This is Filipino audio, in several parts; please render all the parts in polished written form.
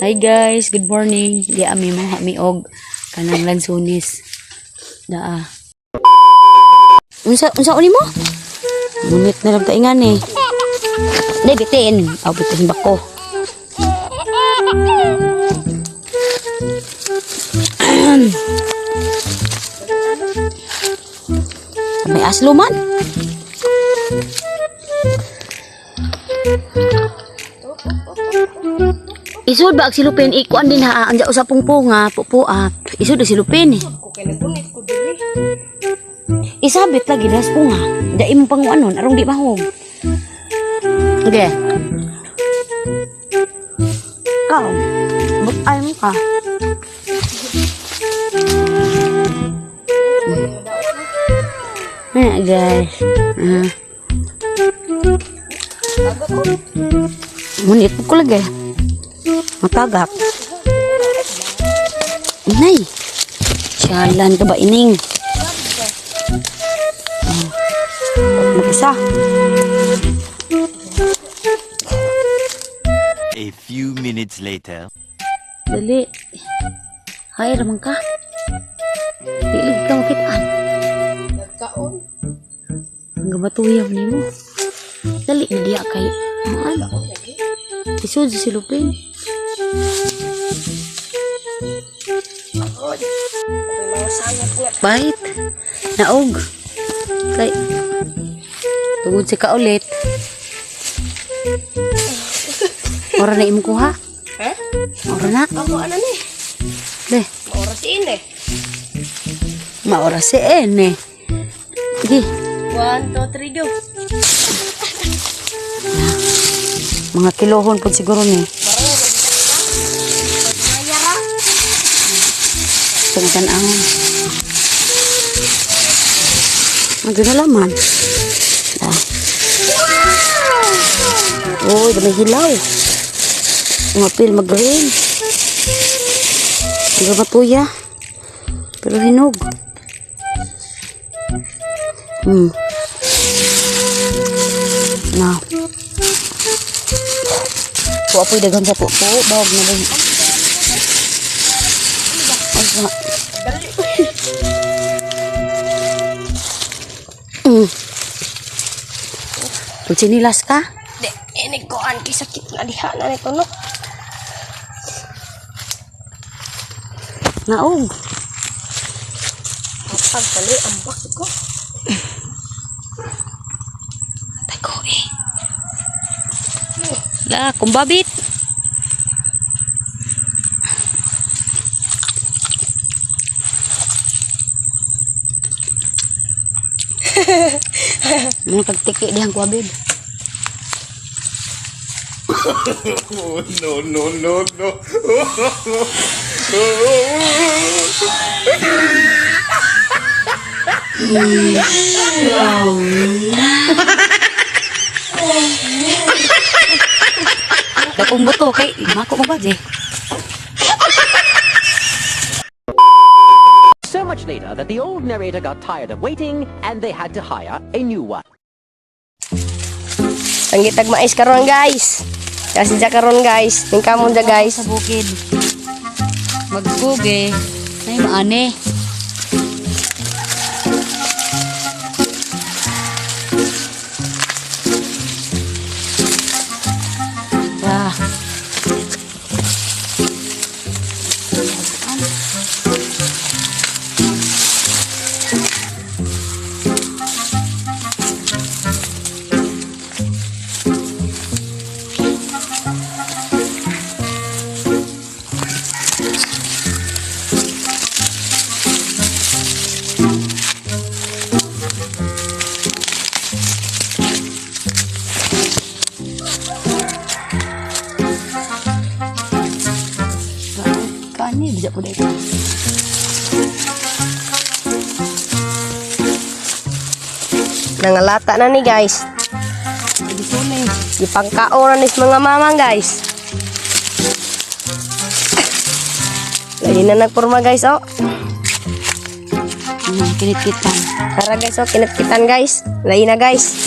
Hi guys, good morning. Di ami mo miog kanang lansunis. Daa. Unsa uli mo? Munit na lang taingan eh. Dai bitin. Aw bitin bako. May aslo man. Isod ba ang silupin? Ikuan din ha. Anja usap pungpunga. Pupuap. Isod ang silupin. Isabit lagi das punga. Dai mo pang anon. Arong di mahog. Okay. Kau. Ay mo ka. Guys. Munit ko lagi. Matagak. Nay. Sialan ka ba ining? Mag-isa. A few minutes later. Dali. Hay ramang ka. Dili ka makitaan. Nagkaon. Hanggang matuyang ni mo. Dali na diya kay. Ano? Isod sa silupin. Bait. Naog. Kay. Tugod si ka ulit. Ora na imo kuha. Ha? Ora na. Ako ano ni? Deh. Oras ini. Maora si ene. Gi. 1, 2, 3, go. Mga kilohon po siguro ni. Tungkan angon. Magdalaman. Ah. Oh, dami hilaw. Mga pil mag-green. Hanggang matuya. Pero hinog. Nah. Apoy dagan sa pupo. Bawag na rin. Kung sinilas ka? De, ini ko an sakit na diha na nito no. Naog. Pag kali ang bak ko. Tako eh. Lah, kumbabit. Mga kagtiki dihang kuwabid. Oh, no. Dakong buto kay mako mo ba je? So much later that the old narrator got tired of waiting and they had to hire a new one. Ang gitag mais karon guys. Kasi ja karon guys, tingkamon da guys. Sa bukid. Magbuge. Nay maane. Wah. Kani bisa pudai. Nangalata na ni guys. Di sini. Ipangkaon na nis mga mamang guys. Lagi na nagporma guys oh. Kinit-kitan. Tara guys oh, kinit-kitan guys. Lagi na guys.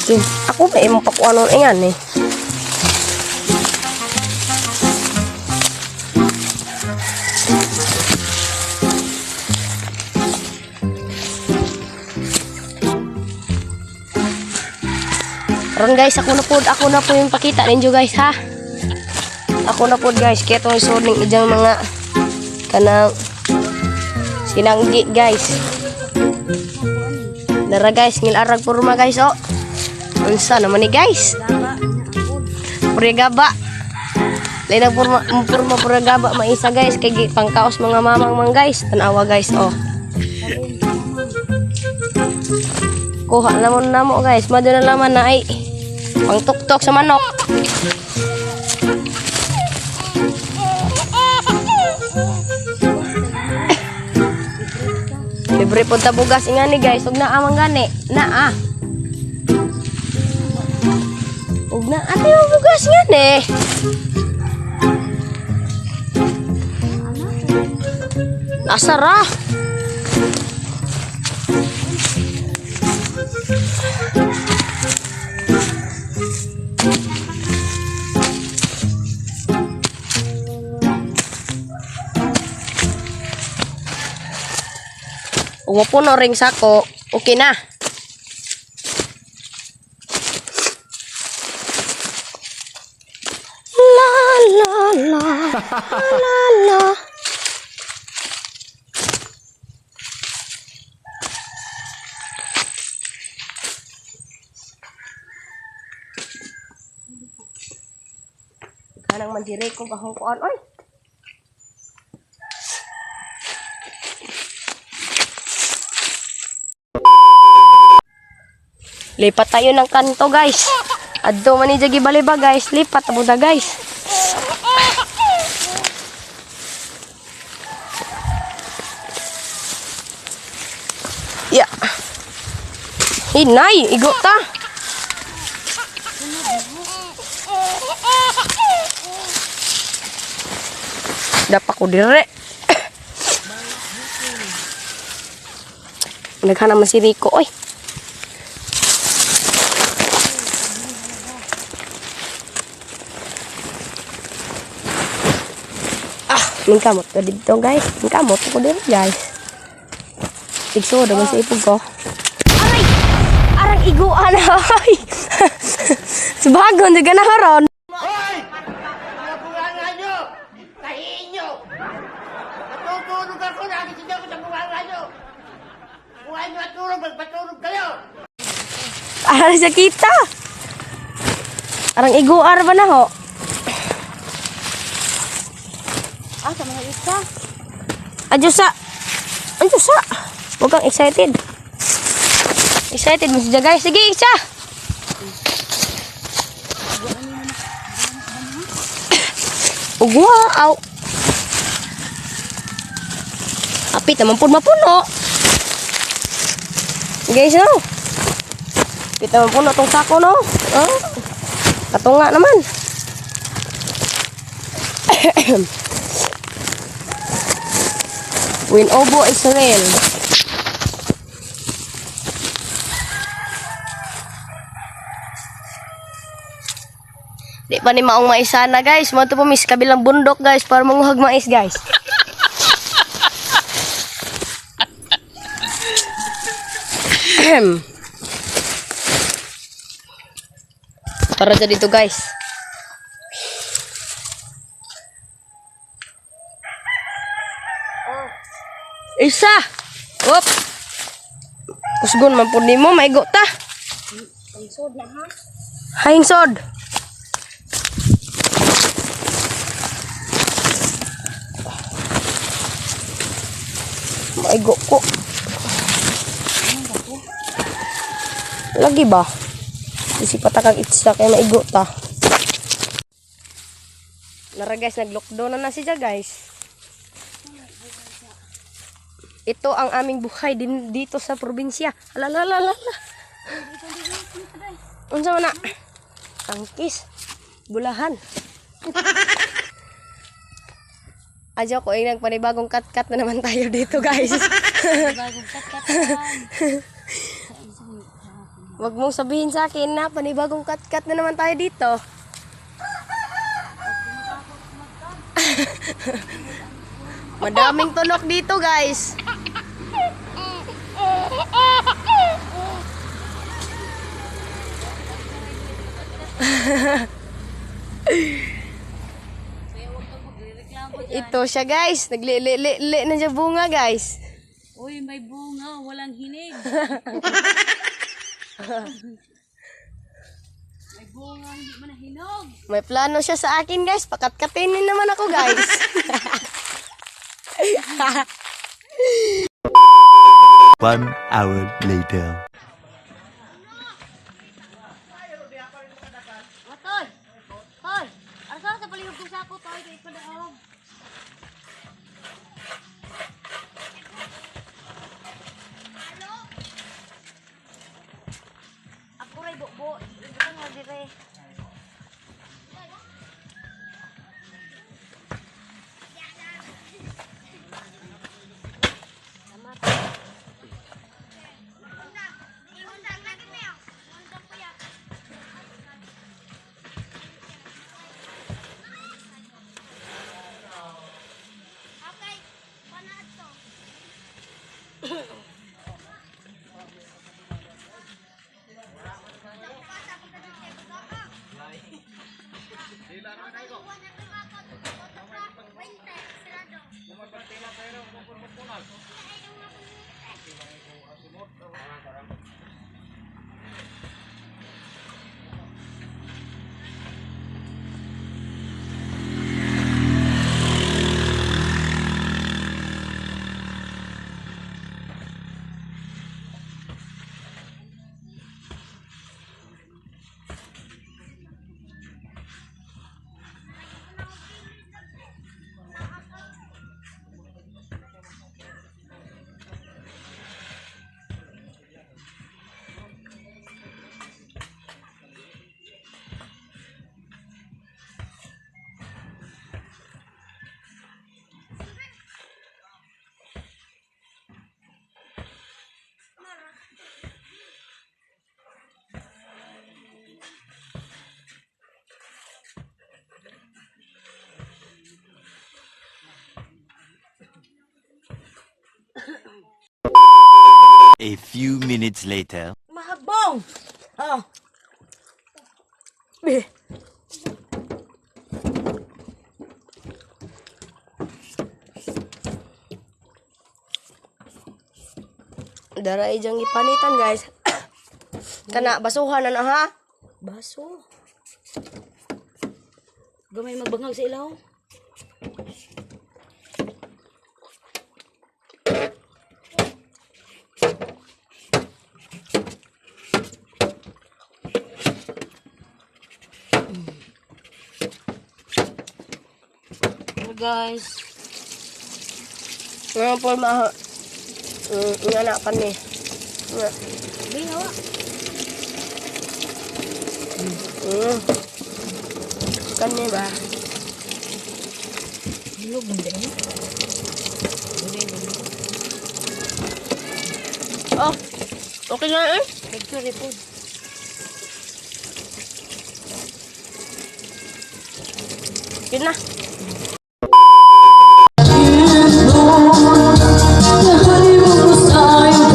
Ito. Ako ba imong pakuanon ingan eh. Karon guys, ako na po yung pakita ninyo guys ha. Ako na po guys, kaya itong isod ng ijang mga kanang sinanggi guys. Dara guys, ngilarag purma guys oh. Unsa naman ni guys? Purigaba. Lain purma purigaba maisa guys kay pangkaos mga mamang man guys. Tanawa guys oh. Kuha naman namo guys, mado na laman na ay pangtuktok sa manok. Libre po tabugas ingani guys, ug naa man gani. Naa. Ug na ate mo bugas ngani. Asara. Kung mapuno ring sako, okay na. La la la la la. Kanang mandiri ko bahong kuan oy. Lipat tayo ng kanto guys. Adto man ni jagi baliba guys. Lipat ta buda guys. Ya. Hinay, igo ta. Dapat ko dire. Naghanap man si Rico oy. Mingkamot ko dito guys. Mingkamot ko dito guys. Tigso naman sa ipog ko. Aray! Arang iguan ay! Subagon, di ka na haron. Hoy! Nabunganga nyo! Tahiin nyo! Natutulog ako, nakikita ko sa bunganga nyo! Kung ano at tulog, magpatulog kayo! Arang sa kita. Arang iguar ba na ho? Sa mga isa. Adyosa. Adyosa. Huwag kang excited. Excited mo siya guys. Sige, isa. Wow. Apit naman po mapuno. Guys, no? Apit naman puno itong sako, no? Oh. Katunga naman. Win obo Israel. Di pa ni maong mais sana guys. Mo to po mis kabilang bundok guys para manguhag mais guys. Para sa dito guys. Isa. Op. Usgon man pud nimo maigo ta. Hangsod na ha. Hangsod. Maigo ko. Lagi ba? Isi patakag itsa kay maigo ta. Nara guys, nag-lockdown na siya guys. Ito ang aming buhay din dito sa probinsya. Alalalala. Unsa man na? Tangkis. Bulahan. Aja ko ay nagpanibagong kat-kat na naman tayo dito, guys. Panibagong kat-kat. Wag mong sabihin sa akin na panibagong kat-kat na naman tayo dito. Madaming tunok dito, guys. Ito siya guys. Naglili-li na siya bunga guys. Uy, may bunga, walang hinig. May bunga, hindi man nahinog. May plano siya sa akin guys. Pakat-katinin naman ako guys. 1 hour later. Toy! Toy! Asa sa palihog kong sako, Toy? Kaya padaog. Ako ray bukbo. Ito nga dire. A few minutes later. Mahabong! Oh. Be. Daray jang ipanitan guys. Kana basuhan na ha? Baso. Gamay magbangag sa ilaw. Guys. Ngayon po inganakan ni. Bihawa. Kani ba? Bilog ba din? Oh. Okay na eh. Picture po. Yun na. Sayang